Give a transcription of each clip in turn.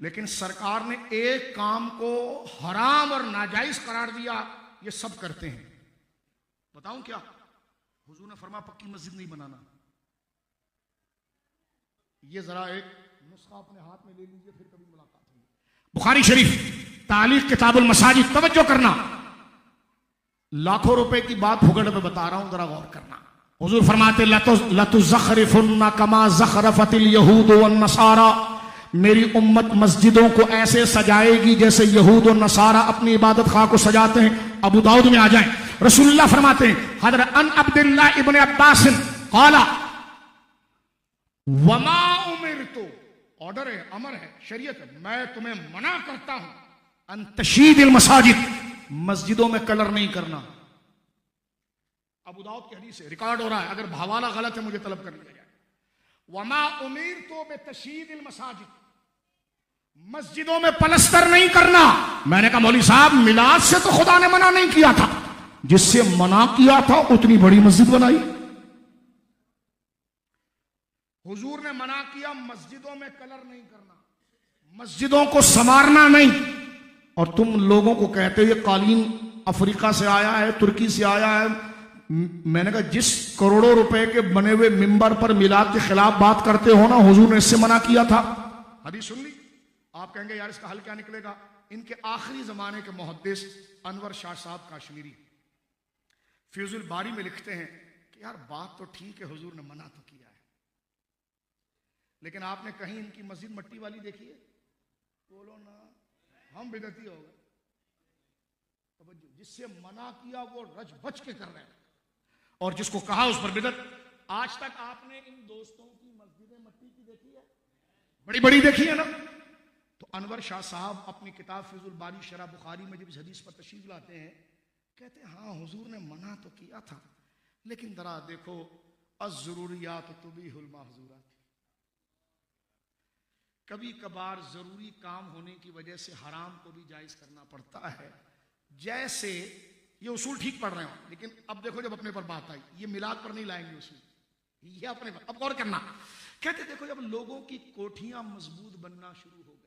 लेकिन सरकार ने एक काम को हराम और नाजायज करार दिया, ये सब करते हैं। बताऊं क्या? हुजूर ने फरमाया पक्की मस्जिद नहीं बनाना। ये जरा एक नुस्खा अपने हाथ में ले लीजिए, फिर कभी मुलाकात होगी। बुखारी शरीफ तालीफ किताबुल मसाजिद, तवज्जो करना, लाखों रुपए की बात फुगड़ में बता रहा हूं, जरा गौर करना। हुजूर फरमाते लतुज़ख़रिफ़ुन्ना कमा ज़ख़रफ़तिल यहूद वन नसारा, मेरी उम्मत मस्जिदों को ऐसे सजाएगी जैसे यहूद और नसारा अपनी इबादत खाह को सजाते हैं। अबू दाऊद में आ जाए, रसूलुल्लाह फरमाते हैं हज़रत अन अब्दुल्लाह इब्न अब्बास क़ाला वमा उमिरतु, ऑर्डर है, अमर है, शरीयत है, मैं तुम्हें मना करता हूं अन तशीदिल मसाजिद, मस्जिदों में कलर नहीं करना। अबू दाऊद की हदीस है, रिकॉर्ड हो रहा है, अगर हवाला गलत है मुझे तलब कर लिया जाए। वमा उमिरतु बितशीदिल मसाजिद, मस्जिदों में पलस्तर नहीं करना। मैंने कहा मौलवी साहब मिलाद से तो खुदा ने मना नहीं किया था, जिससे मना किया था उतनी बड़ी मस्जिद बनाई। हुजूर ने मना किया मस्जिदों में कलर नहीं करना, मस्जिदों को संवारना नहीं। और तुम लोगों को कहते हो ये कालीन अफ्रीका से आया है, तुर्की से आया है। मैंने कहा जिस करोड़ों रुपए के बने हुए मिंबर पर मिलाद के खिलाफ बात करते हो ना, हुजूर ने इससे मना किया था। हदीस सुन ली, आप कहेंगे यार इसका हल क्या निकलेगा। इनके आखिरी जमाने के मुहद्दिस अनवर शाह साहब काश्मीरी फ्यूजुल बारी में लिखते हैं कि यार बात तो ठीक है, हुजूर ने मना तो किया है, लेकिन आपने कहीं इनकी मस्जिद मट्टी वाली देखी है? बोलो ना, हम बिदअती हो गए। जिससे मना किया वो रज बच के कर रहे हैं, और जिसको कहा उस पर बिदअत। आज तक आपने इन दोस्तों की मस्जिदें मट्टी की देखी है? बड़ी बड़ी देखी है ना। तो अनवर शाह साहब अपनी किताब फिजुल बारी शरह बुखारी में जब इस हदीस पर तशरीफ लाते हैं, कहते हैं हाँ हुजूर ने मना तो किया था, लेकिन जरा देखो अज़्ज़रूरियात तुबीहुल महज़ूरात, कभी कभार जरूरी काम होने की वजह से हराम को भी जायज करना पड़ता है। जैसे ये उसूल ठीक पढ़ रहे हो, लेकिन अब देखो जब अपने पर बात आई, ये मिलाद पर नहीं लाएंगे उसूल, ये अपने पर। अब गौर करना, कहते देखो जब लोगों की कोठियां मजबूत बनना शुरू हो गई,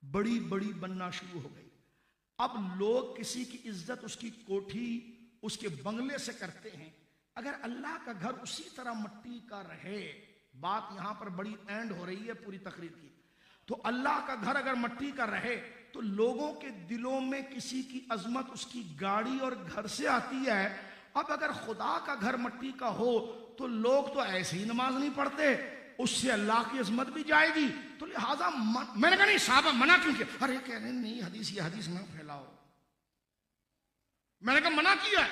बड़ी बड़ी बनना शुरू हो गई, अब लोग किसी की इज्जत उसकी कोठी उसके बंगले से करते हैं। अगर अल्लाह का घर उसी तरह मट्टी का रहे, बात यहां पर बड़ी एंड हो रही है पूरी तकरीर की, तो अल्लाह का घर अगर मट्टी का रहे तो लोगों के दिलों में किसी की अजमत उसकी गाड़ी और घर से आती है। अब अगर खुदा का घर मट्टी का हो तो लोग तो ऐसे ही नमाज नहीं पढ़ते, उससे अल्लाह की अजमत भी जाएगी। तो लिहाजा मैंने कहा नहीं साहब मना क्यों किया? अरे कह रहे नहीं हदीस, ये हदीस ना फैलाओ। मैंने कहा मना किया है।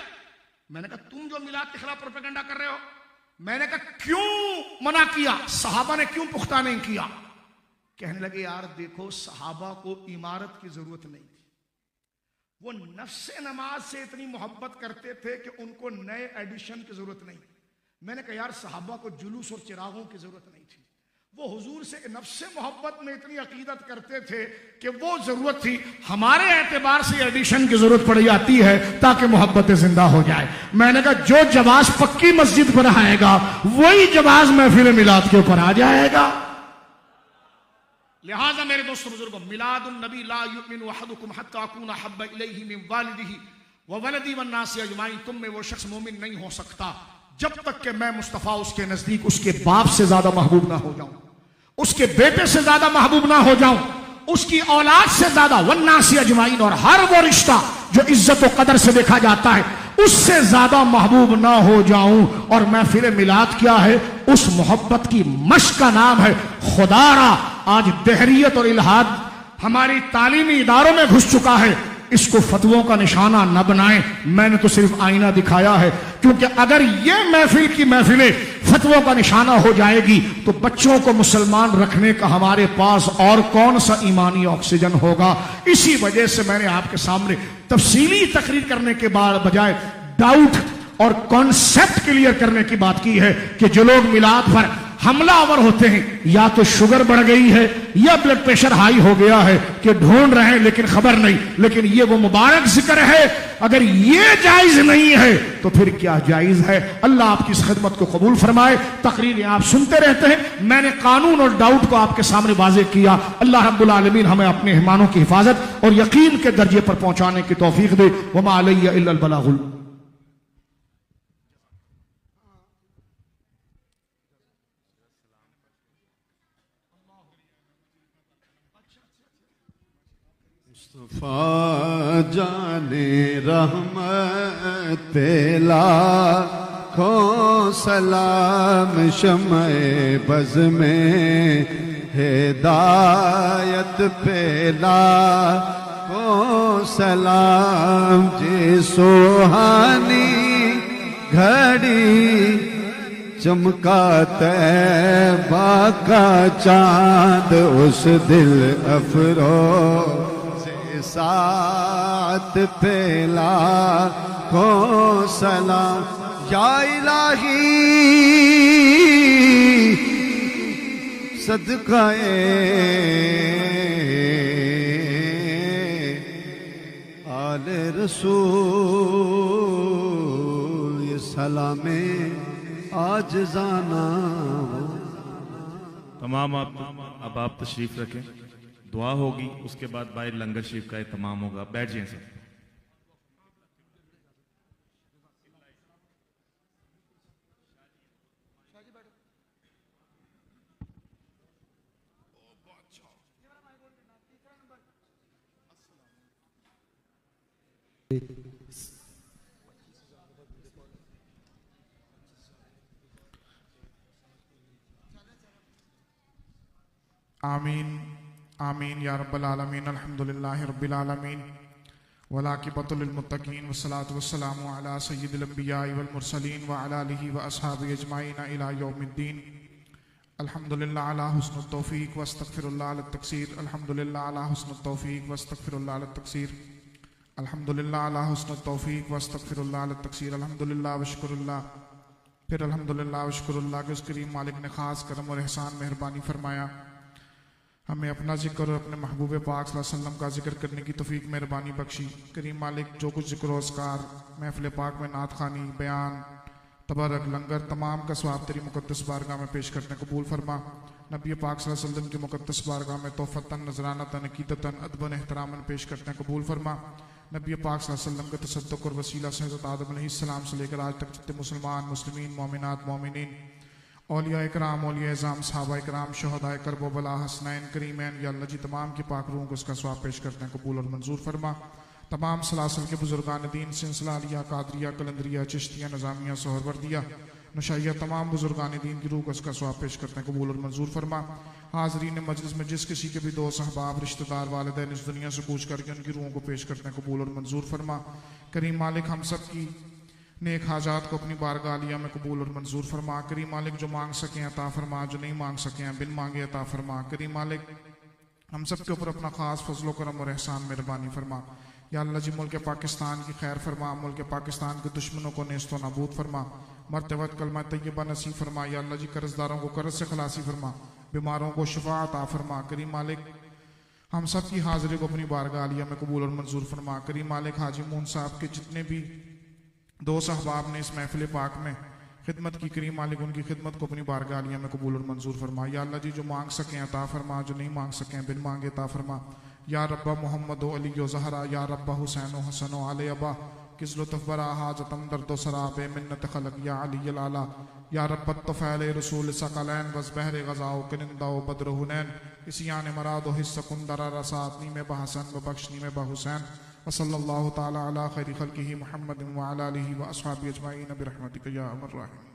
मैंने कहा तुम जो मिलाद के खिलाफ प्रोपेगेंडा कर रहे हो, मैंने कहा क्यों मना किया, सहाबा ने क्यों पुख्ता नहीं किया? कहने लगे यार देखो सहाबा को इमारत की जरूरत नहीं थी, वो नफ्से नमाज से इतनी मोहब्बत करते थे कि उनको नए एडिशन की जरूरत नहीं। मैंने कहा यार सहाबा को जुलूस और चिरागों की जरूरत नहीं थी, वो हुजूर से नफ्से मोहब्बत में इतनी अकीदत करते थे कि वो जरूरत थी। हमारे एतबार से एडिशन की जरूरत पड़ जाती है ताकि मोहब्बत जिंदा हो जाए। मैंने कहा जो जवाज पक्की मस्जिद पर आएगा वही जवाज महफिल मिलाद के ऊपर आ जाएगा। लिहाजा मेरे दोस्तों बुजुर्गों, मिलादुन नबी ला युमिनु अहदुकुम हत्ता अकूना हब्बा इलैहि मिन वालिदिही व वलदी वन नासी अजमाइन, तुम में वो शख्स मोमिन नहीं हो सकता जब तक कि मैं मुस्तफा उसके नजदीक उसके बाप से ज्यादा महबूब ना हो जाऊं, उसके बेटे से ज्यादा महबूब ना हो जाऊं, उसकी औलाद से ज्यादा वन नासी अजमाइन, और हर वो रिश्ता जो इज्जत और कदर से देखा जाता है उससे ज्यादा महबूब ना हो जाऊं। और महफिल मिलाद क्या है? उस मोहब्बत की मश्क का नाम है खुदारा। आज दहरियत और इल्हाद हमारी तालीमी इदारों में घुस चुका है, इसको फतवों का निशाना न बनाएं। मैंने तो सिर्फ आईना दिखाया है, क्योंकि अगर ये महफिल की महफिलें फतवों का निशाना हो जाएगी तो बच्चों को मुसलमान रखने का हमारे पास और कौन सा ईमानी ऑक्सीजन होगा। इसी वजह से मैंने आपके सामने तफसीली तकरीर करने के बाद बजाय डाउट और कॉन्सेप्ट क्लियर करने की बात की है कि जो लोग मिलाद पर हमलावर होते हैं, या तो शुगर बढ़ गई है या ब्लड प्रेशर हाई हो गया है कि ढूंढ रहे हैं लेकिन खबर नहीं। लेकिन ये वो मुबारक जिक्र है, अगर ये जायज नहीं है तो फिर क्या जायज है। अल्लाह आपकी इस खिदमत को कबूल फरमाए। तकरीरें आप सुनते रहते हैं, मैंने कानून और डाउट को आपके सामने वाज़ेह किया। अल्लाह रब्बुल आलमीन हमें अपने मेहमानों की हिफाजत और यकीन के दर्जे पर पहुंचाने की तौफीक दे। वमा अलैया इल्लल बलागुल। मुस्तफा जाने रहमत लाखों सलाम शम्ए बज़ में हिदायत पे लाखों सलाम। जे सुहानी घड़ी चमका तैबा का चांद उस दिल अफरोज़ साथ पेला को सलाम। या इलाही सदकाए आले रसूल ये सलामे आज जाना। तमाम अब आप तशरीफ रखें, दुआ होगी, उसके बाद बाहर लंगर शरीफ का तमाम होगा। बैठ जाएं सर। आमीन आमीन या रब्बल आलमीन। अल्हम्दुलिल्लाहि रब्बिल आलमीन वलाकिबतुल लिल मुत्तकीन वस्सलातु वस्सलामु अला सय्यिदिल अंबियाइ वल मुरसलीन व अला आलिहि व अस्हाबिहि अजमाइन इला यौमिद्दीन। अल्हम्दुलिल्लाह अला हुस्नुत तौफीक व अस्तगफिरुल्लाह अला तक़सीर। अल्हम्दुलिल्लाह अला हुस्नुत तौफीक व अस्तगफिरुल्लाह अला तक़सीर। अल्हम्दुलिल्लाह अला हुस्नुत तौफीक व अस्तगफिरुल्लाह अला तक़सीर। अल्हम्दुलिल्लाह व शुक्रुल्लाह, फिर अल्हम्दुलिल्लाह व शुक्रुल्लाह के उस करीम मालिक ने खास करम और एहसान मेहरबानी फरमाया, हमें अपना जिक्र और अपने महबूब पाक सल्लल्लाहु अलैहि वसल्लम का जिक्र करने की तौफीक मेहरबानी बख्शी। करीम मालिक जो कुछ जिक्र अस्कार महफिल पाक में नात खानी, बयान, तबरक, लंगर, तमाम का स्वाब तेरी मुकद्दस बारगाह में पेश करने कबूल फरमा। नबी पाक सल्लल्लाहु अलैहि वसल्लम की मुकद्दस बारगाह में तोहफतन, नजरानतन, अकीदतन, अदबन, एहतरामन पेश करने कबूल फरमा। नबी पाक सल्लल्लाहु अलैहि वसल्लम के तसद्दुक और वसीला से हज़रत आदम अलैहिस्सलाम से लेकर आज तक जितने मुसलमान, मुस्लिमीन, मोमिनात, मोमिनीन, औलिया इकराम, औलिया इज़ाम, सहाबा इकराम, शहदा करबो बला, हसनैन, करीमैन, या अल्लाह जी तमाम की पाक रूहों को उसका स्वाब पेश करने कबूल और मंजूर फरमा। तमाम सलासल के बुजुर्गान दीन, सिलसिला अलिया, कादरिया, कलंदरिया, चिश्तिया, नज़ामिया, सोहरवर्दिया, नशाइया, तमाम बुजुर्गान दीन की रूह को उसका स्वाब पेश करने कबूल और मंजूर फरमा। हाज़रीन मजलिस में जिस किसी के भी दोस्त, अहबाब, रिश्तेदार, वालिदैन इस दुनिया से कूच करके उनकी रूहों को पेश करने कबूल और मंजूर फरमा। करीम मालिक हम सब की नेक हाजात को अपनी बारगाह आलिया में कबूल और मंजूर फरमा। करीम मालिक जो मांग सकें अता फरमा, जो नहीं मांग सकें बिन मांगे अता फरमा। करीम मालिक हम सब के ऊपर अपना खास फजलो करम और एहसान मेहरबानी फरमा। या अल्लाह जी मुल्क पाकिस्तान की खैर फरमा, मुल्क पाकिस्तान के दुश्मनों को नेस्तो नाबूद फरमा, मरते वक्त कलमा तय्यबा नसीब फरमा। या अल्लाह जी कर्जदारों को कर्ज से खलासी फरमा, बीमारों को शिफा अता फरमा। करीम मालिक हम सब की हाजिरी को अपनी बारगाह आलिया में कबूल और मंजूर फरमा। करीम मालिक हाजी मून साहब के जितने भी दोस्त अहबाब ने इस महफिल पाक में खिदमत की, करीम मालिक उनकी खिदमत को अपनी बारगाह आलिया में कबूल और मंजूर फरमा। या अल्लाह जी जो मांग सकें अता फरमा, जो नहीं मांग सकें बिन मांगे अता फरमा। या रब्बा मोहम्मद अली ज़हरा, या रब्बा हुसैन हसन आले अबा, किस लुत्फ़बरा हाजतम दर्दो सराब मिन्नत खलक या अली आला। या रब्बत तफ़ैल रसूल सकलैन वज़ बहर गज़ाओ कनिंदा बद्र हुनैन, इसियान मराद हिस्सा कुंदरा रसातनी में बहसन व बख्शनी में बहुसैन। वसल्लल्लाहु ताला अला खैरि खल्क़िही मुहम्मद व अला आलिहि व अस्हाबिहि अजमाइन बिरहमतिका या अरहमर राहिमीन।